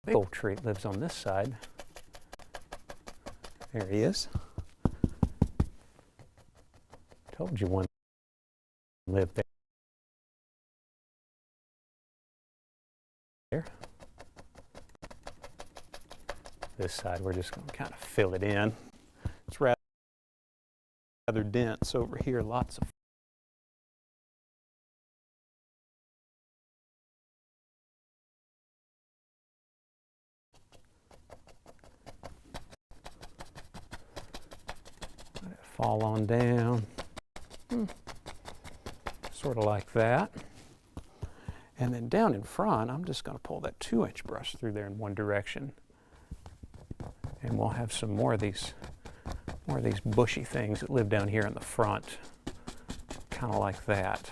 Big old tree lives on this side. There he is. Told you one lived there. This side we're just going to kind of fill it in. It's rather dense over here, lots of let it fall on down. Sort of like that. And then down in front, I'm just going to pull that 2-inch brush through there in one direction. And we'll have some more of these bushy things that live down here in the front. Kind of like that.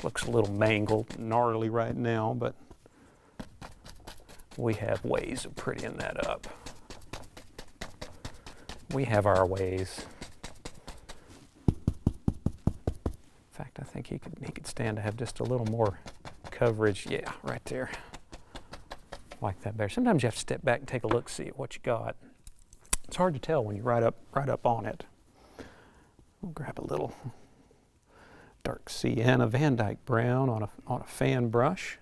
Looks a little mangled, gnarly right now, but we have ways of prettying that up. We have our ways. In fact, I think he could stand to have just a little more coverage. Yeah, right there. Like that better. Sometimes you have to step back and take a look, see at what you got. It's hard to tell when you're right up on it. We'll grab a little dark sienna Van Dyke brown on a fan brush.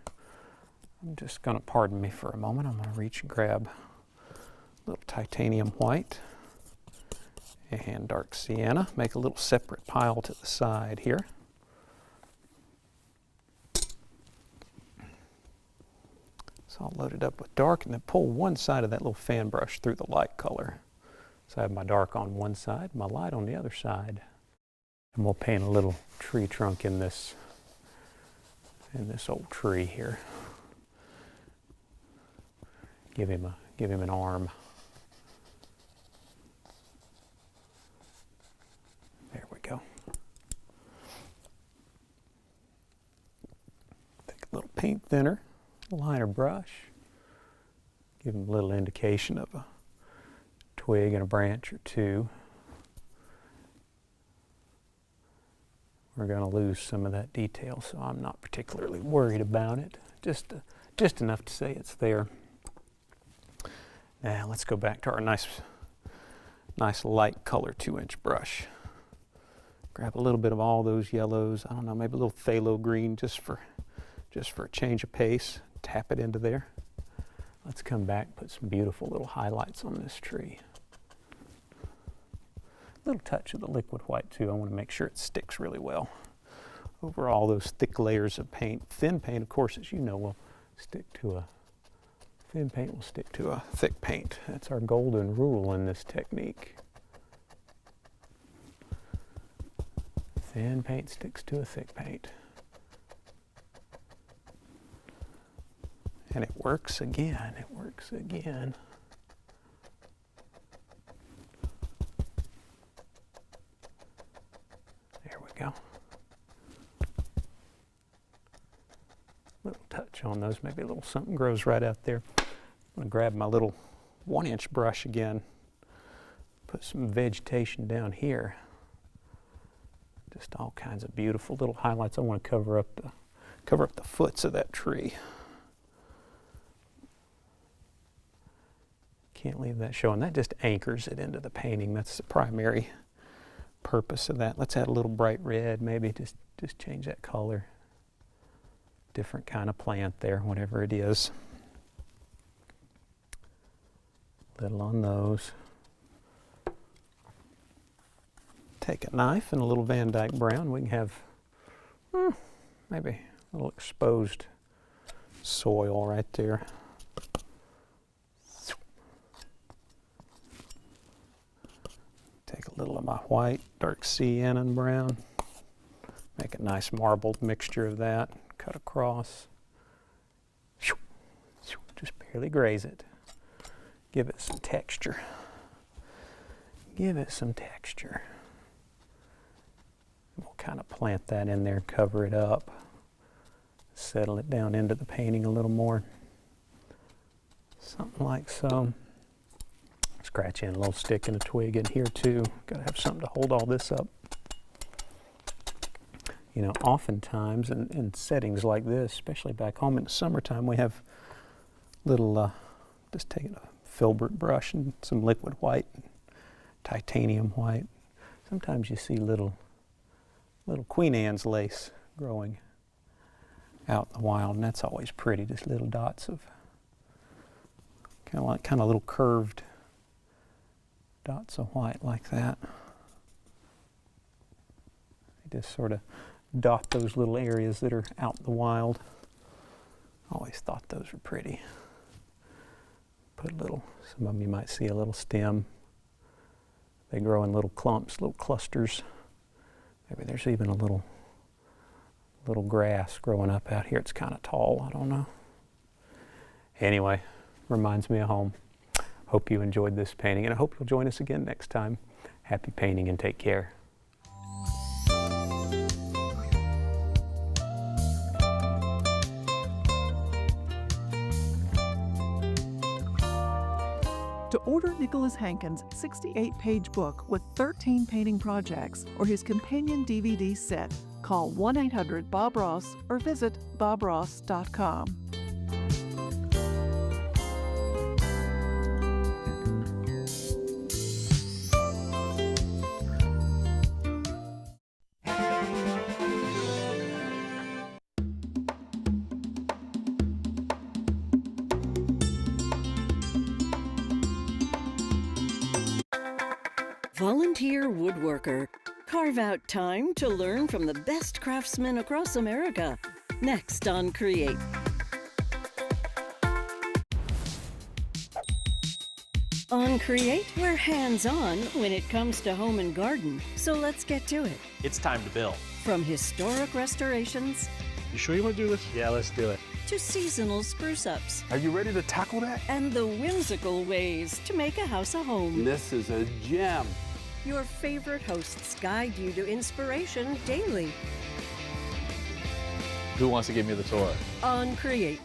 I'm just going to, pardon me for a moment, I'm going to reach and grab a little titanium white and dark sienna. Make a little separate pile to the side here. So I'll load it up with dark and then pull one side of that little fan brush through the light color. So I have my dark on one side, my light on the other side. And we'll paint a little tree trunk in this old tree here. Give him an arm. There we go. Take a little paint thinner, liner brush. Give him a little indication of a twig and a branch or two. We're going to lose some of that detail, so I'm not particularly worried about it. Just enough to say it's there. Now let's go back to our nice light color 2-inch brush. Grab a little bit of all those yellows. I don't know, maybe a little phthalo green just for a change of pace. Tap it into there. Let's come back, put some beautiful little highlights on this tree. A little touch of the liquid white too. I want to make sure it sticks really well over all those thick layers of paint. Thin paint, of course, as you know, will stick to a thin paint will stick to a thick paint. That's our golden rule in this technique. Thin paint sticks to a thick paint. And it works again. It works again. There we go. Little touch on those, maybe a little something grows right out there. I'm going to grab my little 1-inch brush again. Put some vegetation down here. Just all kinds of beautiful little highlights. I want to cover up the foots of that tree. Can't leave that showing. That just anchors it into the painting. That's the primary purpose of that. Let's add a little bright red, maybe just change that color. Different kind of plant there, whatever it is. Little on those. Take a knife and a little Van Dyke brown. We can have maybe a little exposed soil right there. Take a little of my white, dark sienna and brown. Make a nice marbled mixture of that. Cut across. Just barely graze it. Give it some texture. Give it some texture. We'll kind of plant that in there, cover it up. Settle it down into the painting a little more. Something like so. Scratch in a little stick and a twig in here too. Got to have something to hold all this up. You know, oftentimes in settings like this, especially back home in the summertime, we have little, just taking a filbert brush and some liquid white, titanium white. Sometimes you see little Queen Anne's lace growing out in the wild, and that's always pretty, just little dots of kind of little curved dots of white like that. They just sort of dot those little areas that are out in the wild. Always thought those were pretty. Put some of them you might see a little stem. They grow in little clumps, little clusters. Maybe there's even a little grass growing up out here. It's kind of tall, I don't know. Anyway, reminds me of home. Hope you enjoyed this painting, and I hope you'll join us again next time. Happy painting and take care. To order Nicholas Hankins' 68-page book with 13 painting projects or his companion DVD set, call 1-800-BOB-ROSS or visit bobross.com. Volunteer woodworker. Carve out time to learn from the best craftsmen across America. Next on Create. On Create, we're hands-on when it comes to home and garden. So let's get to it. It's time to build. From historic restorations. You sure you want to do this? Yeah, let's do it. To seasonal spruce-ups. Are you ready to tackle that? And the whimsical ways to make a house a home. This is a gem. Your favorite hosts guide you to inspiration daily. Who wants to give me the tour? On Create.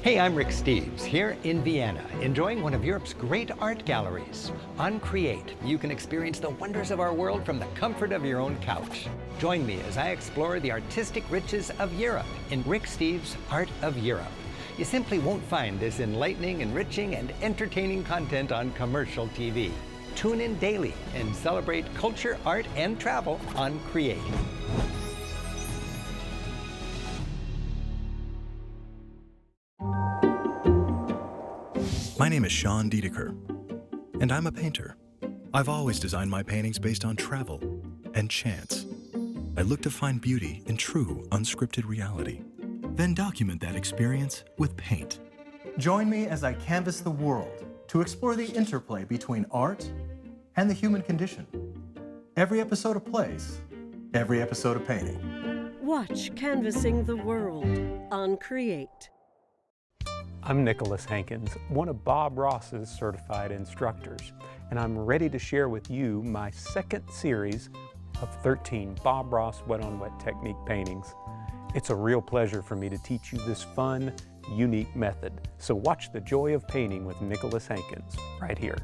Hey, I'm Rick Steves, here in Vienna, enjoying one of Europe's great art galleries. On Create, you can experience the wonders of our world from the comfort of your own couch. Join me as I explore the artistic riches of Europe in Rick Steves' Art of Europe. You simply won't find this enlightening, enriching, and entertaining content on commercial TV. Tune in daily and celebrate culture, art, and travel on Create. My name is Sean Dedeker, and I'm a painter. I've always designed my paintings based on travel and chance. I look to find beauty in true, unscripted reality, then document that experience with paint. Join me as I canvas the world to explore the interplay between art and the human condition. Every episode of Place, every episode of Painting. Watch Canvassing the World on Create. I'm Nicholas Hankins, one of Bob Ross's certified instructors, and I'm ready to share with you my second series of 13 Bob Ross wet-on-wet technique paintings. It's a real pleasure for me to teach you this fun, unique method. So watch The Joy of Painting with Nicholas Hankins right here.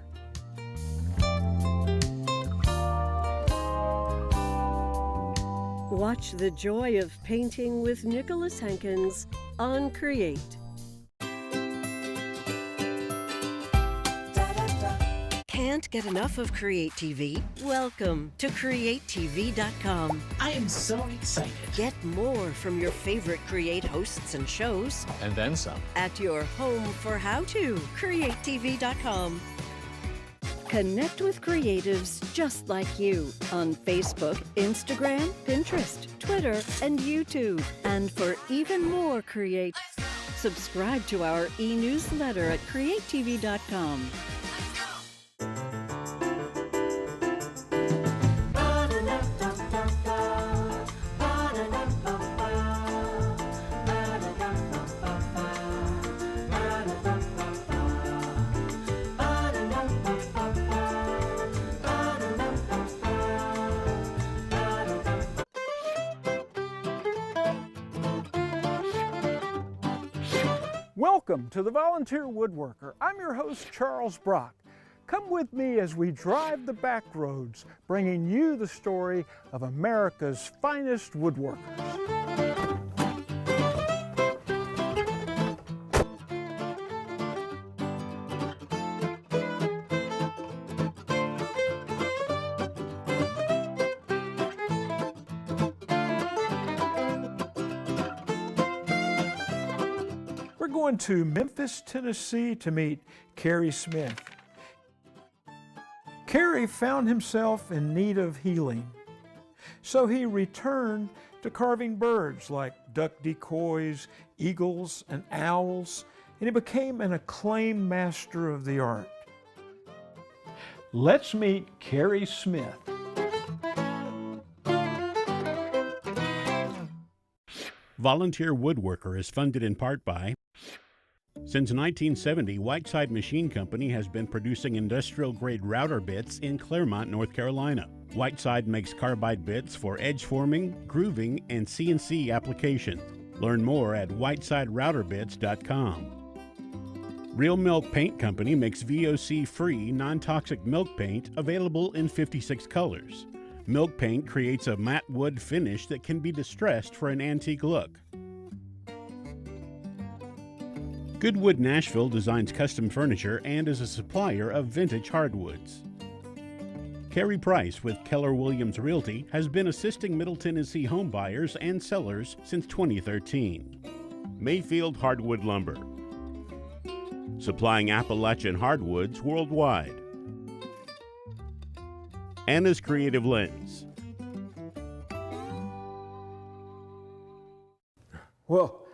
Watch The Joy of Painting with Nicholas Hankins on Create. Can't get enough of Create TV? Welcome to CreateTV.com. I am so excited. Get more from your favorite Create hosts and shows. And then some. At your home for how-to, CreateTV.com. Connect with creatives just like you on Facebook, Instagram, Pinterest, Twitter, and YouTube. And for even more Create, subscribe to our e-newsletter at CreateTV.com. Welcome to The Volunteer Woodworker. I'm your host, Charles Brock. Come with me as we drive the back roads, bringing you the story of America's finest woodworkers. We're going to Memphis, Tennessee to meet Kerry Smith. Kerry found himself in need of healing, so he returned to carving birds like duck decoys, eagles, and owls, and he became an acclaimed master of the art. Let's meet Kerry Smith. Volunteer Woodworker is funded in part by... Since 1970, Whiteside Machine Company has been producing industrial-grade router bits in Claremont, North Carolina. Whiteside makes carbide bits for edge forming, grooving, and CNC applications. Learn more at whitesiderouterbits.com. Real Milk Paint Company makes VOC-free, non-toxic milk paint available in 56 colors. Milk paint creates a matte wood finish that can be distressed for an antique look. Goodwood Nashville designs custom furniture and is a supplier of vintage hardwoods. Carrie Price with Keller Williams Realty has been assisting Middle Tennessee home buyers and sellers since 2013. Mayfield Hardwood Lumber, supplying Appalachian hardwoods worldwide. Anna's Creative Lens. Well,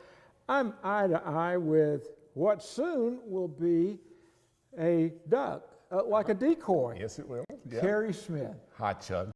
I'm eye to eye with what soon will be a duck, like a decoy. Yes, it will. Yeah. Kerry Smith. Hot Chug.